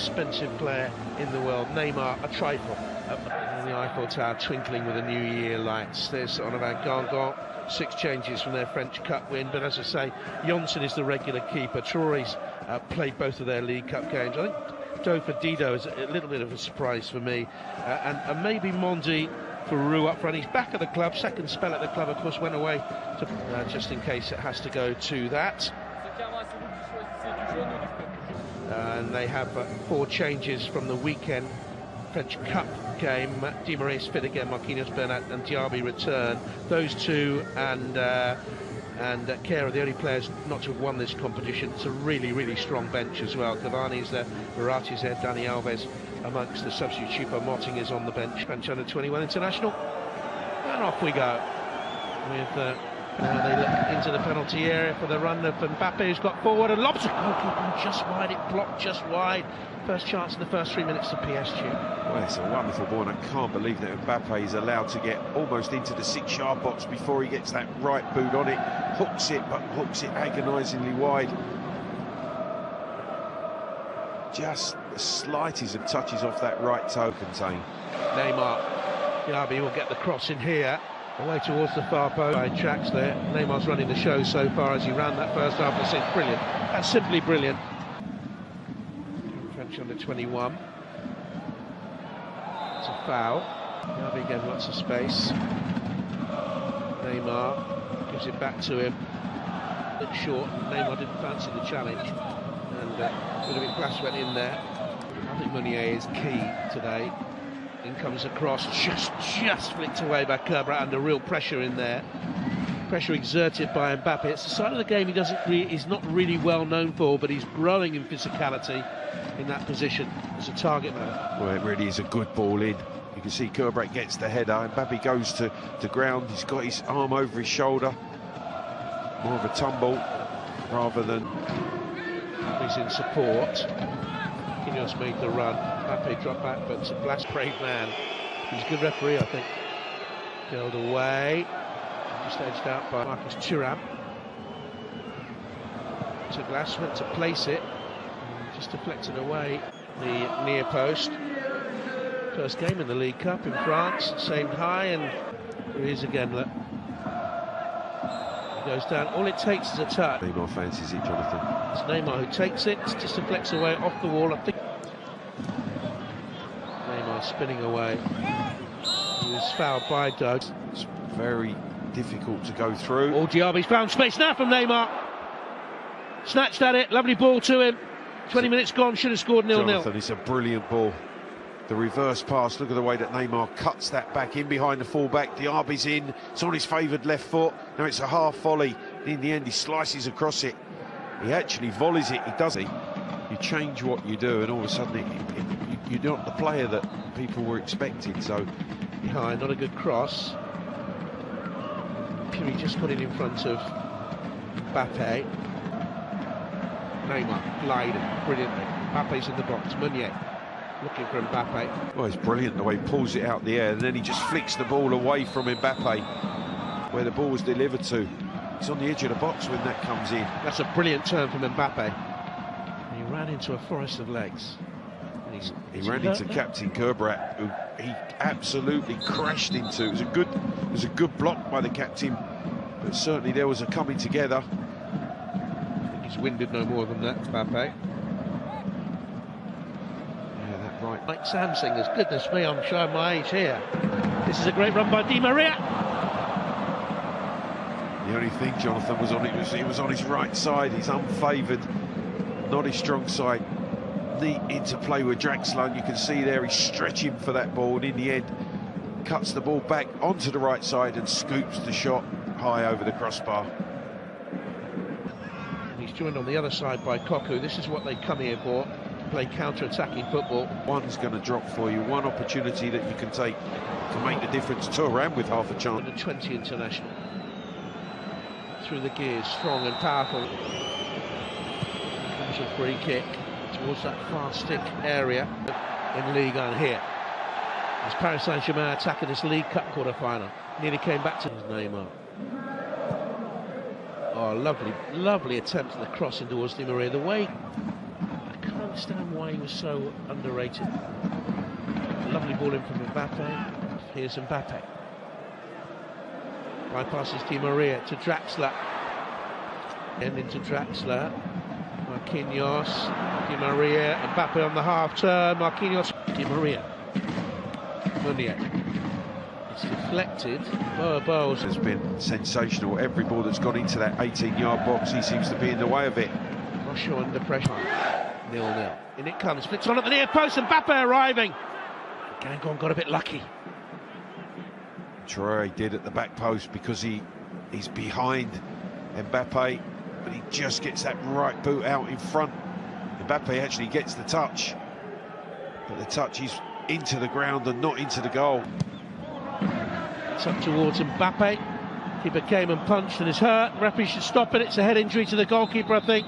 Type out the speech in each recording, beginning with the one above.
Expensive player in the world, Neymar, a trifle. And the Eiffel Tower twinkling with the New Year lights. There's Oliver Gangon, 6 changes from their French Cup win, but as I say, Janssen is the regular keeper. Traore's played both of their League Cup games. I think Dofa Dido is a little bit of a surprise for me, and maybe Mondi for Roux up front. He's back at the club, second spell at the club, of course, went away to, just in case it has to go to that. And they have 4 changes from the weekend French Cup game. Di Maria's fit again, Marquinhos, Bernat and Diaby return. Those two and Kerr are the only players not to have won this competition. It's a really, really strong bench as well. Cavani's there, Verratti's there, Dani Alves amongst the substitute. Choupo-Moting is on the bench. French under-21 international. And off we go with... Now they look into the penalty area for the run of Mbappe, who's got forward and lobs it. Goalkeeper just wide, it blocked just wide. First chance in the first 3 minutes of PSG. Well, it's a wonderful ball, and I can't believe that Mbappe is allowed to get almost into the 6-yard box before he gets that right boot on it. Hooks it, but hooks it agonisingly wide. Just the slightest of touches off that right toe contain. Neymar, Diaby will get the cross in here. Away towards the far post. By tracks there. Neymar's running the show so far as he ran that first half. It's brilliant. That's simply brilliant. French under-21. It's a foul. Diaby again, lots of space. Neymar gives it back to him. Looked short. Neymar didn't fancy the challenge. And Ludovic Blas went in there. I think Meunier is key today. In comes across, just flicked away by Kerber under real pressure in there. Pressure exerted by Mbappe. It's the side of the game he's not really well known for, but he's growing in physicality in that position as a target man. Well, it really is a good ball in. You can see Kerber gets the header. Mbappe goes to ground. He's got his arm over his shoulder. More of a tumble rather than... He's in support. Marquinhos made the run. Mbappe dropped back, but a Blas, brave man. He's a good referee, I think. Curled away. Just edged out by Marcus Thuram. To Blas, went to place it. Just deflected away the near post. First game in the League Cup in France. Saved high, and here he is again. Look. He goes down. All it takes is a touch. Neymar fancies it, Jonathan. It's Neymar who takes it. Just deflects away off the wall. I think Neymar spinning away. He was fouled by Doug. It's very difficult to go through. Oh, Diaby's found space now from Neymar. Snatched at it. Lovely ball to him. 20 minutes gone. Should have scored 0-0. Jonathan, it's a brilliant ball. The reverse pass, look at the way that Neymar cuts that back in behind the fullback. Diaby's in, it's on his favoured left foot. Now it's a half volley. In the end, he slices across it. He actually volleys it, he does it. You change what you do, and all of a sudden you're not the player that people were expecting. So, high, not a good cross. Puri just got it in front of Mbappe. Neymar gliding brilliantly. Mbappe's in the box. Meunier looking for Mbappe. Well, it's brilliant the way he pulls it out the air, and then he just flicks the ball away from Mbappe, where the ball was delivered to. He's on the edge of the box when that comes in. That's a brilliant turn from Mbappe. And he ran into a forest of legs. And he ran into Captain Kerber, who he absolutely crashed into. It was a good block by the captain, but certainly there was a coming together. I think he's winded no more than that, Mbappe. Right. Like Sam singers, goodness me, I'm showing my age here. This is a great run by Di Maria. The only thing, Jonathan, was it was on his right side. He's unfavoured, not his strong side. Neat interplay with Draxler, and you can see there he's stretching for that ball, and in the end cuts the ball back onto the right side and scoops the shot high over the crossbar. And he's joined on the other side by Koku. This is what they come here for. Play counter-attacking football. One's going to drop for you, one opportunity that you can take to make the difference. Thuram with half a chance. The 20 international. Through the gears, strong and powerful. Comes a free kick towards that far stick area in Ligue 1 here. As Paris Saint-Germain attacking this League Cup quarter-final. Nearly came back to Neymar. Oh, lovely attempt at the crossing towards Di Maria. The way... understand why he was so underrated. Lovely ball in from Mbappe. Here's Mbappe. Bypasses Di Maria to Draxler. And into Draxler. Marquinhos. Di Maria. Mbappe on the half turn. Marquinhos. Di Maria. Meunier. It's deflected. Boa has been sensational. Every ball that's gone into that 18-yard box, he seems to be in the way of it. Rocho under pressure. 0-0. In it comes. Flicks on at the near post. Mbappe arriving. Gangon got a bit lucky. Traore did at the back post because he's behind Mbappe, but he just gets that right boot out in front. Mbappe actually gets the touch, but the touch is into the ground and not into the goal. It's up towards Mbappe. Keeper came and punched and is hurt. Referee should stop it. It's a head injury to the goalkeeper, I think.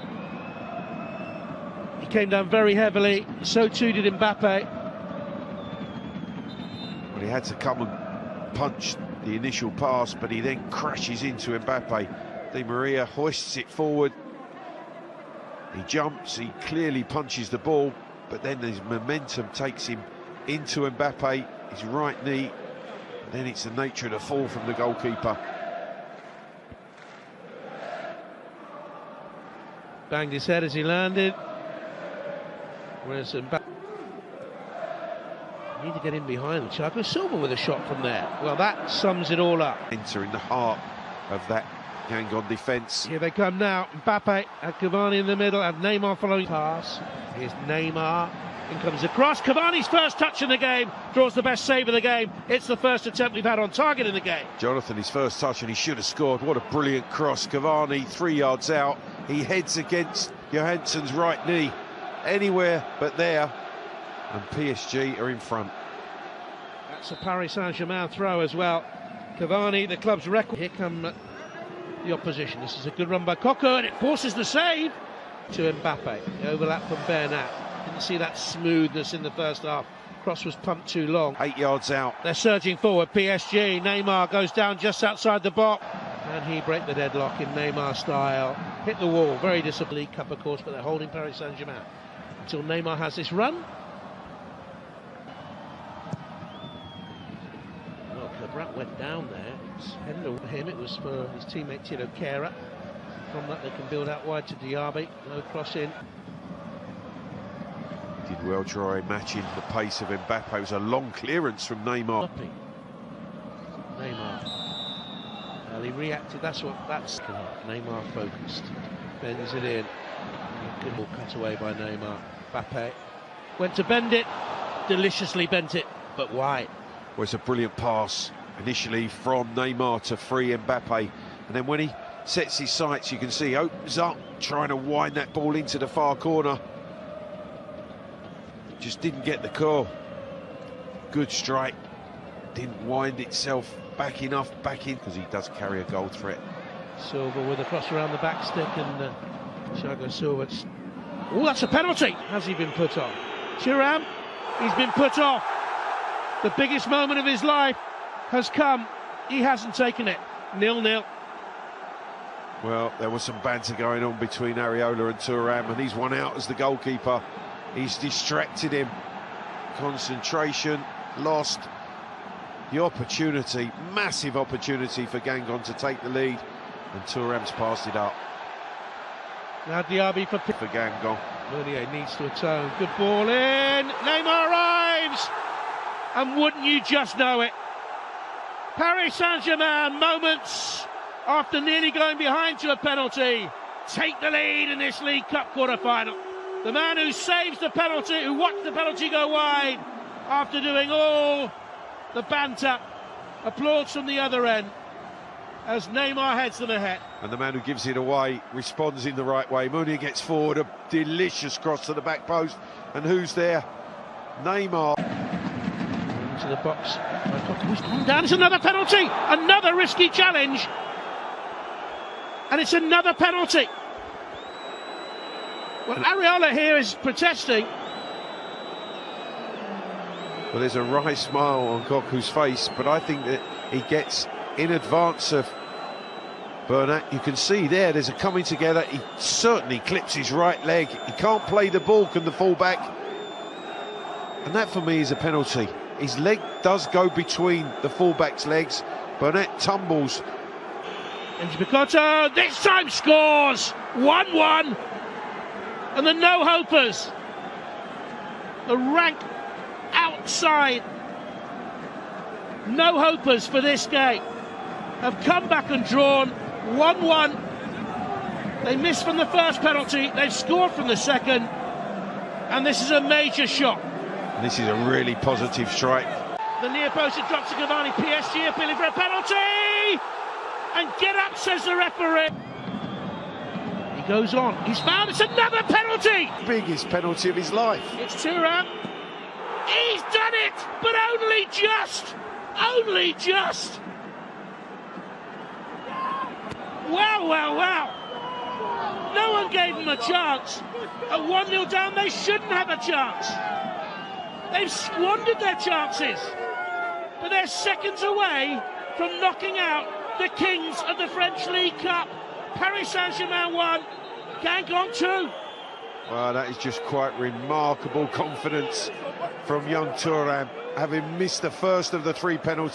He came down very heavily. So too did Mbappe. Well, he had to come and punch the initial pass, but he then crashes into Mbappe. Di Maria hoists it forward. He jumps, he clearly punches the ball, but then his momentum takes him into Mbappe, his right knee, and then it's the nature of the fall from the goalkeeper. Banged his head as he landed. Whereas Mbappe need to get in behind Thiago Silva with a shot from there. Well, that sums it all up. Enter in the heart of that Gangon defence. Here they come now. Mbappe and Cavani in the middle, and Neymar following pass. Here's Neymar. In comes the cross. Cavani's first touch in the game, draws the best save of the game. It's the first attempt we've had on target in the game. Jonathan, his first touch, and he should have scored. What a brilliant cross. Cavani 3 yards out. He heads against Johansson's right knee. Anywhere but there. And PSG are in front. That's a Paris Saint-Germain throw as well. Cavani, the club's record. Here come the opposition. This is a good run by Coco, and it forces the save to Mbappe. The overlap from Bernat. Didn't see that smoothness in the first half. Cross was pumped too long. 8 yards out. They're surging forward. PSG. Neymar goes down just outside the box. And he break the deadlock in Neymar style. Hit the wall. Very disciplined. League Cup, of course, but they're holding Paris Saint-Germain until Neymar has this run. Well, Cabrat went down there. It's headed over him. It was for his teammate Tito Kehrer. From that they can build out wide to Diaby. No cross in. Did well, Traore, matching the pace of Mbappe. It was a long clearance from Neymar. Neymar. Well, he reacted. That's Neymar focused. Bends it in. Good ball cut away by Neymar. Mbappe went to bend it. Deliciously bent it, but wide. Well, it's a brilliant pass initially from Neymar to free Mbappe, and then when he sets his sights, you can see he opens up, trying to wind that ball into the far corner. Just didn't get the call. Good strike. Didn't wind itself back enough back in, because he does carry a goal threat. Silva with a cross around the back stick, and Thiago Silva. Oh, that's a penalty. Has he been put off? Thuram, he's been put off. The biggest moment of his life has come. He hasn't taken it. 0-0. Well, there was some banter going on between Areola and Thuram, and he's won out as the goalkeeper. He's distracted him. Concentration lost. The opportunity, massive opportunity for Gangon to take the lead, and Thuram's passed it up. Now Diaby for Gangon. Meunier needs to atone. Good ball in. Neymar arrives, and wouldn't you just know it? Paris Saint-Germain, moments after nearly going behind to a penalty, take the lead in this League Cup quarter-final. The man who saves the penalty, who watched the penalty go wide after doing all the banter, applauds from the other end as Neymar heads them ahead. And the man who gives it away responds in the right way. Meunier gets forward, a delicious cross to the back post, and who's there? Neymar. Into the box. Who's gone down? It's another penalty! Another risky challenge! And it's another penalty! Well, Areola here is protesting. Well, there's a wry smile on Koku's face, but I think that he gets in advance of Bernat, you can see there's a coming together. He certainly clips his right leg. He can't play the ball, can the fullback? And that for me is a penalty. His leg does go between the fullback's legs. Bernat tumbles. Picoto this time scores 1-1, and the no-hopers, the rank outside no-hopers for this game, have come back and drawn 1-1. They missed from the first penalty, they've scored from the second, and this is a major shot. This is a really positive strike. The near post drops to Cavani. PSG appealing for a penalty, and get up, says the referee. He goes on, he's found, it's another penalty! Biggest penalty of his life. It's Thuram, he's done it, but only just! Only just! Wow, wow, wow! No one gave them a chance. At 1-0 down, they shouldn't have a chance. They've squandered their chances, but they're seconds away from knocking out the kings of the French League Cup. Paris-Saint-Germain 1, Guingamp 2. Well, that is just quite remarkable confidence from young Thuram, having missed the first of the 3 penalties.